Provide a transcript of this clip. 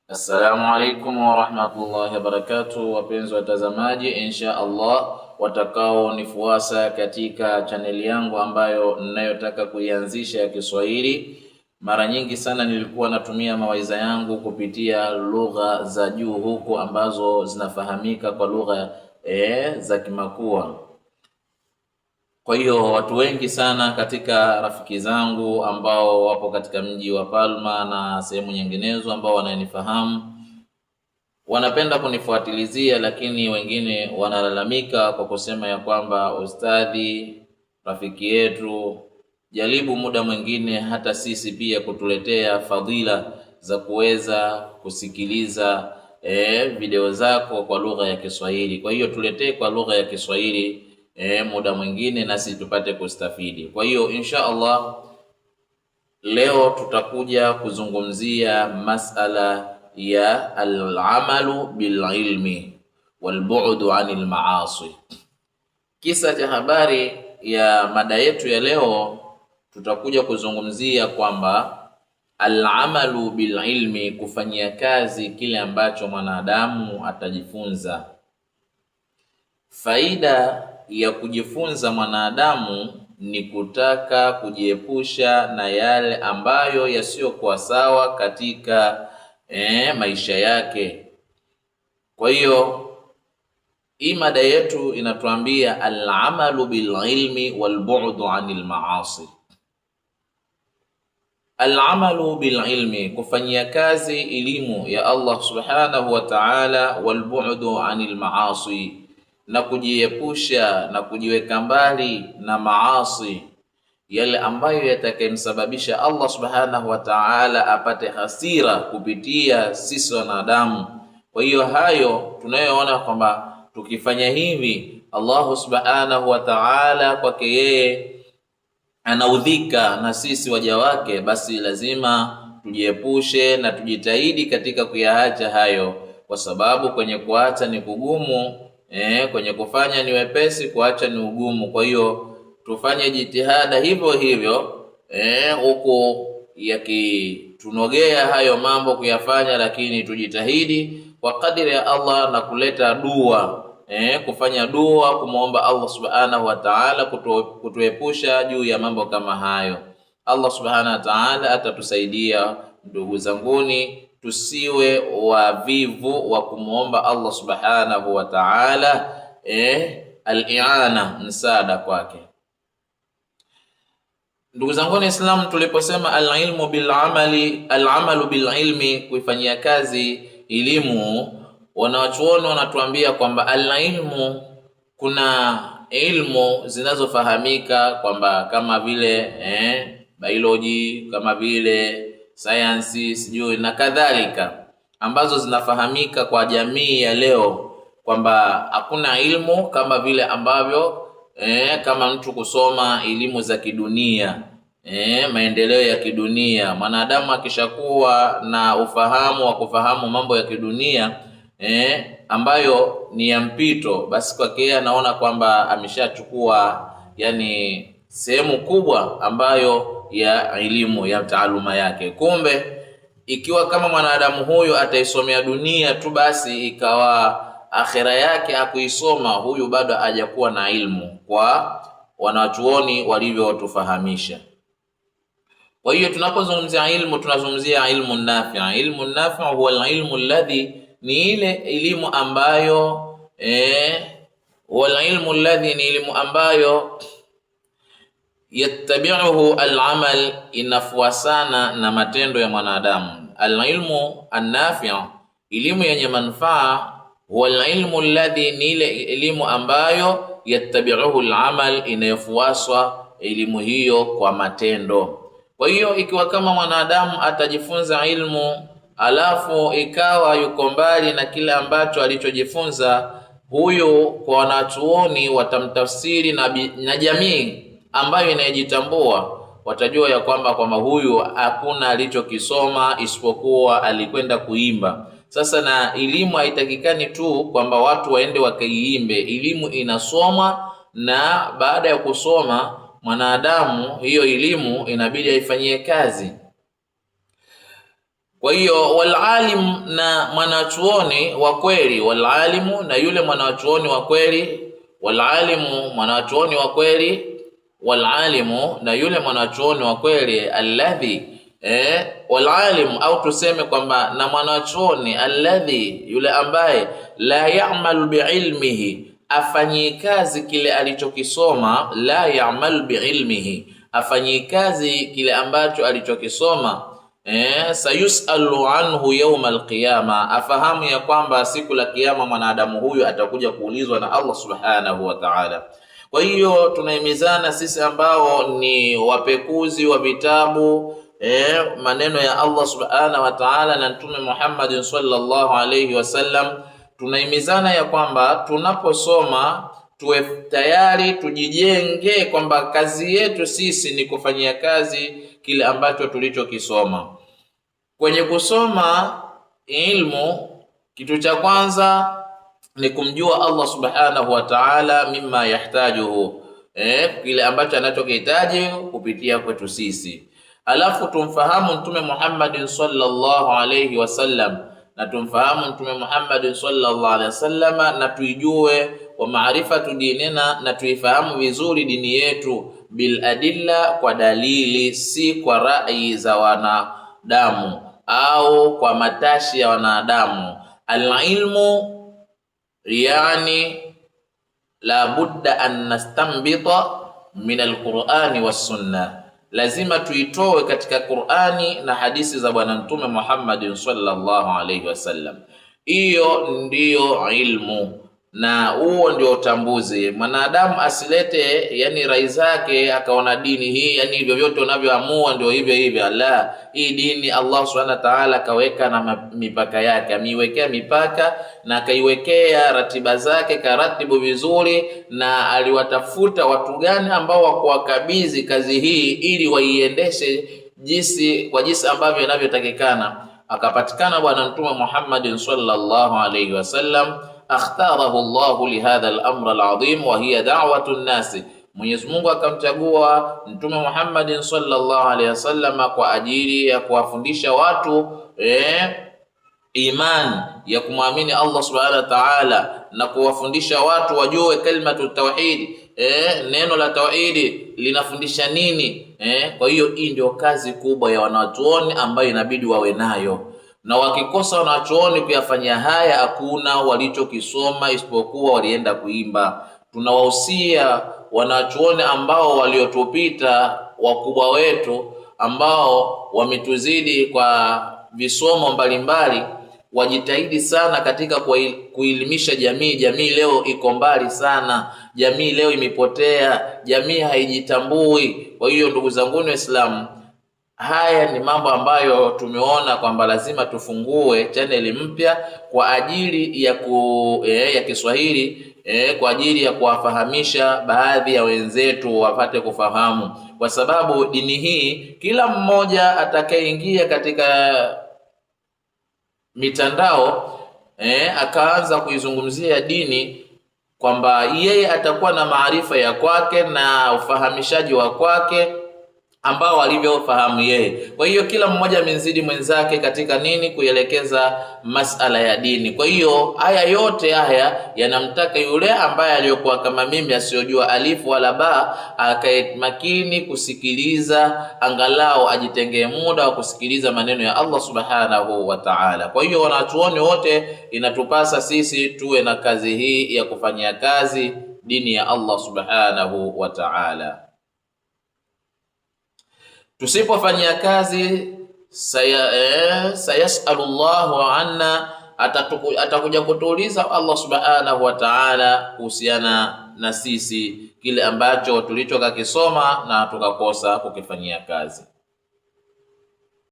Assalamu alaikum warahmatullahi wabarakatuh, wapenzi watazamaji, insha Allah watakao nifuasa katika chaneli yangu ambayo ninayotaka kuianzisha ya Kiswahili. Mara nyingi sana nilikuwa natumia mawaidha yangu kupitia lugha za juu huku ambazo zinafahamika kwa lugha za Kimakua. Kwa hiyo watu wengi sana katika rafiki zangu ambao wapo katika mji wa Palma na sehemu nyinginezo ambao wananifahamu wanapenda kunifuatilizia, lakini wengine wanalalamika kwa kusema ya kwamba ustadhi, rafiki yetu, jaribu muda mwingine hata sisi pia kutuletea fadhila za kuweza kusikiliza video zako kwa lugha ya Kiswahili. Kwa hiyo tuletee kwa lugha ya Kiswahili muda mwingine nasi tupate kustafidi. Kwa hiyo insha Allah leo tutakuja kuzungumzia masala ya al-amalu bil-ilmi wal-bu'du 'anil ma'asi. Kisa cha habari ya mada yetu ya leo, tutakuja kuzungumzia kwamba al-amalu bil-ilmi, kufanyia kazi kile ambacho mwanadamu atajifunza. Faida ya kujifunza mwanadamu ni kutaka kujiepusha na yale ambayo yasiyokuwa sawa katika maisha yake. Kwa hiyo hii mada yetu inatuambia al-amalu bil-ilmi wal-bu'du 'anil ma'asi. Al-amalu bil-ilmi, kufanyia kazi elimu ya Allah subhanahu wa ta'ala, wal-bu'du 'anil ma'asi, na kujiepusha na kujiweka mbali na maasi, yale ambayo yatakayemsababisha Allah subhanahu wa ta'ala apate hasira kupitia sisi wanadamu. Kwa hiyo hayo tunayoona kwamba tukifanya hivi Allah subhanahu wa ta'ala kwake yeye anaudhika na sisi waja wake, basi lazima tujiepushe na tujitahidi katika kuyaacha hayo, kwa sababu kwenye kuacha ni kugumu, kwenye kufanya ni wepesi, kuacha ni ugumu. Kwa hiyo tufanye jitihada hivyo hivyo, huku yakitunogea hayo mambo kuyafanya, lakini tujitahidi kwa kadiri ya Allah na kuleta dua, kufanya dua kumuomba Allah subhanahu wa ta'ala kutuepusha juu ya mambo kama hayo. Allah subhanahu wa ta'ala atatusaidia. Ndugu zanguni, tusiwe wavivu wa kumuomba Allah subhanahu wa ta'ala al-i'ana, msaada kwake. Ndugu zangu wa Islam, tuliposema al-ilmu bil-amali, al-amalu bil-ilmi, kuifanyia kazi elimu, wanawachuoni wanatuambia kwamba al-ilmu, kuna ilmu zinazofahamika kwamba kama vile biology, kama vile science, sijui na kadhalika, ambazo zinafahamika kwa jamii ya leo kwamba hakuna ilmu kama vile ambavyo kama mtu kusoma elimu za kidunia, maendeleo ya kidunia. Mwanadamu akishakuwa na ufahamu wa kufahamu mambo ya kidunia ambayo ni ya mpito, basi kwake yeye anaona kwamba ameshachukua yani sehemu kubwa ambayo ya elimu ya taaluma yake. Kumbe ikiwa kama mwanadamu huyu ataisomea dunia tu, basi ikawa akhira yake hakuisoma, huyu bado hajakuwa na ilmu, kwa wanachuoni walivyotufahamisha. Kwa hiyo tunapozungumzia ilmu, tunazungumzia ilmu nafi'. Ilmu nafi' huwa al-ilmu alladhi, ni ile elimu ambayo huwa al-ilmu alladhi, ni elimu ambayo yattabi'uhu al-amal, inafuasana na matendo ya mwanadamu. Al-ilmu an-nafi', elimu yenye manufaa, huwa al-ilmu alladhi, ni ile elimu ambayo yattabi'uhu al-amal, inayofuaswa elimu hiyo kwa matendo. Kwa hiyo ikiwa kama mwanadamu atajifunza ilmu alafu ikawa yuko mbali na kile ambacho alichojifunza, huyu kwa wanachuoni watamtafsiri na jamii ambayo inayojitambua watajua ya kwamba huyu hakuna alichokisoma isipokuwa alikwenda kuimba. Sasa na elimu haitakikani tu kwamba watu waende wakaiimbe. Elimu inasoma, na baada ya kusoma mwanadamu hiyo elimu inabidi aifanyie kazi. Kwa hiyo walalim, na mwanachuoni wa kweli, walalimu na yule mwanachuoni wa kweli, walalimu mwanachuoni wa kweli, walalimu na yule mwanachuoni wa kweli, alladhi walalimu, au tuseme kwamba na mwanachuoni alladhi, yule ambaye la ya'malu biilmihi, afanyi kazi kile alichokisoma, la ya'malu biilmihi, afanyi kazi kile ambacho alichokisoma, sayusalu anhu yawm alqiyama, afahamu ya kwamba siku la kiyama mwanadamu huyu atakuja kuulizwa na Allah subhanahu wa ta'ala. Kwa hiyo tunahimizana sisi ambao ni wapekuzi wa vitabu, maneno ya Allah subhanahu wa ta'ala na Mtume Muhammad sallallahu alayhi wasallam, tunahimizana ya kwamba tunaposoma tuwe tayari, tujijenge kwamba kazi yetu sisi ni kufanyia kazi kile ambacho tulichokisoma. Kwenye kusoma ilmu, kitu cha kwanza ni kumjua Allah subhanahu wa ta'ala mimma yahtajuhu, kile ambacho anachokihitaji kupitia kwetu sisi. Alafu tumfahamu Mtume Muhammad sallallahu alayhi wasallam, na tumfahamu Mtume Muhammad sallallahu alayhi wasallam, na tuijue wa maarifatu dinina, na tuifahamu vizuri dini yetu bil adilla, kwa dalili, si kwa rai za wanadamu au kwa matashi ya wanadamu. Al-ilmu yani la budda an nastambita min al-Qur'ani was sunnah, lazima tuitoe katika Qur'ani na hadithi za bwana Mtume Muhammad sallallahu alayhi wasallam. Hiyo ndiyo ilmu na huo ndio utambuzi. Mwanadamu asilete yani rai zake akaona dini hii yani hivyo vyote unavyoamua ndio hivyo hivyo. La, hii dini Allah subhanahu wa ta'ala kaweka na mipaka yake, ameiwekea mipaka na kaiwekea ratiba zake, karatibu vizuri, na aliwatafuta watu gani ambao wakuwakabidhi kazi hii ili waiendeshe kwa jinsi ambavyo inavyotakikana. Akapatikana bwana Mtume Muhammad sallallahu alayhi wasallam, akhtarahu Allah lihadha al-amr al-azim wa hiya da'watu an-nas. Mwenyezi Mungu akamchagua Mtume Muhammad sallallahu alayhi wasallam kwa ajili ya kuwafundisha watu iman ya kumwamini Allah subhanahu wa ta'ala, na kuwafundisha watu wajue kalimatu tauhid, neno la tauhidi linafundisha nini. Kwa hiyo hii ndio kazi kubwa ya wanachuoni ambayo inabidi wawe nayo, na wakikosa wanachuoni kuyafanyia haya, hakuna walichokisoma isipokuwa walienda kuimba. Tunawahusia wanachuoni ambao waliotupita, wakubwa wetu ambao wametuzidi kwa visomo mbalimbali, wajitahidi sana katika kuelimisha jamii. Jamii leo iko mbali sana, jamii leo imepotea, jamii haijitambui. Kwa hiyo ndugu zangu Waislamu, haya ni mambo ambayo tumeona kwamba lazima tufungue chaneli mpya kwa ajili ya Kiswahili, kwa ajili ya kuwafahamisha baadhi ya wenzetu wapate kufahamu, kwa sababu dini hii kila mmoja atakayeingia katika mitandao akaanza kuizungumzia dini, kwamba yeye atakuwa na maarifa ya kwake na ufahamishaji wa kwake ambao alivyofahamu yeye. Kwa hiyo kila mmoja amenzidi mwenzake katika nini? Kuelekeza masala ya dini. Kwa hiyo haya yote haya yanamtaka yule ambaye aliyokuwa kama mimi asiyojua alifu wala ba, akae makini kusikiliza, angalau ajitengee muda wa kusikiliza maneno ya Allah subhanahu wa ta'ala. Kwa hiyo wanachuoni wote inatupasa sisi tuwe na kazi hii ya kufanyia kazi dini ya Allah subhanahu wa ta'ala. Tusipofanyia kazi sayasalullahu anna, atakuja kutuuliza Allah subhanahu wa ta'ala kuhusiana na sisi kile ambacho tulichokakisoma na tukakosa kukifanyia kazi.